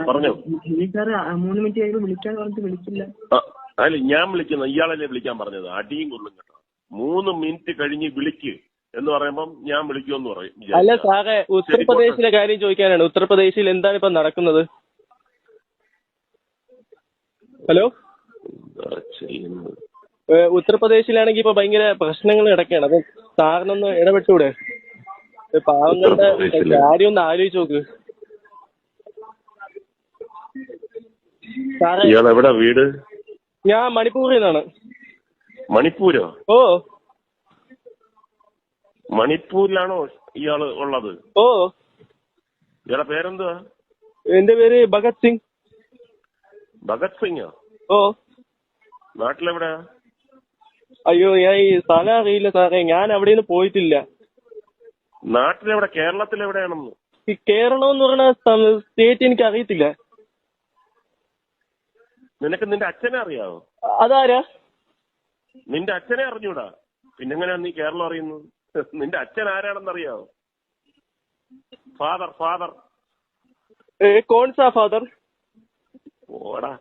പറഞ്ഞോ. Sir 3 minute കഴിയുമ്പോൾ വിളിക്കാൻ പറഞ്ഞിട്ട് വിളിച്ചില്ല. അല്ല, ഞാൻ വിളിക്കുന്ന ഇയാളല്ലേ വിളിക്കാൻ പറഞ്ഞത്. അടിയും കൊള്ളും കേട്ടോ. 3 മിനിറ്റ് കഴിഞ്ഞ് വിളിക്ക് എന്ന് പറയുമ്പം ഞാൻ വിളിക്കുമെന്ന് പറയും. അല്ല സാറേ, ഉത്തർപ്രദേശിലെ കാര്യം ചോദിക്കാനാണ്. ഉത്തർപ്രദേശിൽ എന്താണ് ഇപ്പൊ നടക്കുന്നത്? ഹലോ, ഉത്തർപ്രദേശിലാണെങ്കിൽ ഇപ്പൊ ഭയങ്കര പ്രശ്നങ്ങൾ കിടക്കുകയാണ്. അപ്പൊ സാറിനൊന്ന് ഇടപെട്ടൂടെ? പാവങ്ങളുടെ കാര്യം ഒന്ന് ആലോചിച്ച് നോക്ക് സാറേ. എവിടെ വീട്? ഞാൻ മണിപ്പൂരിൽ നിന്നാണ്. മണിപ്പൂരോ? ഓ, മണിപ്പൂരിലാണോ ഇയാള് ഉള്ളത്? ഓ. ഇയാളുടെ പേരെന്തുവാ? എന്റെ പേര് ഭഗത് സിംഗ്. ഭഗത് സിംഗോ? ഓ. നാട്ടിലെവിടെയാ? അയ്യോ, ഞാൻ ഈ സ്ഥലം അറിയില്ല സാറേ. ഞാൻ അവിടെ നിന്ന് പോയിട്ടില്ല. നാട്ടിലെവിടെ? കേരളത്തിലെവിടെയാണെന്ന്? ഈ കേരളം എന്ന് പറഞ്ഞ സ്റ്റേറ്റ് എനിക്ക് അറിയത്തില്ല. നിനക്ക് നിന്റെ അച്ഛനെ അറിയാവോ? അതാരാ? നിന്റെ അച്ഛനെ അറിഞ്ഞൂടാ? പിന്നെങ്ങനെയാ നീ കേരളം അറിയുന്നത്? നിന്റെ അച്ഛൻ ആരാണെന്ന് അറിയാവോ? ഫാദർ. കോൺസാ ഫാദർ? ഓടാ.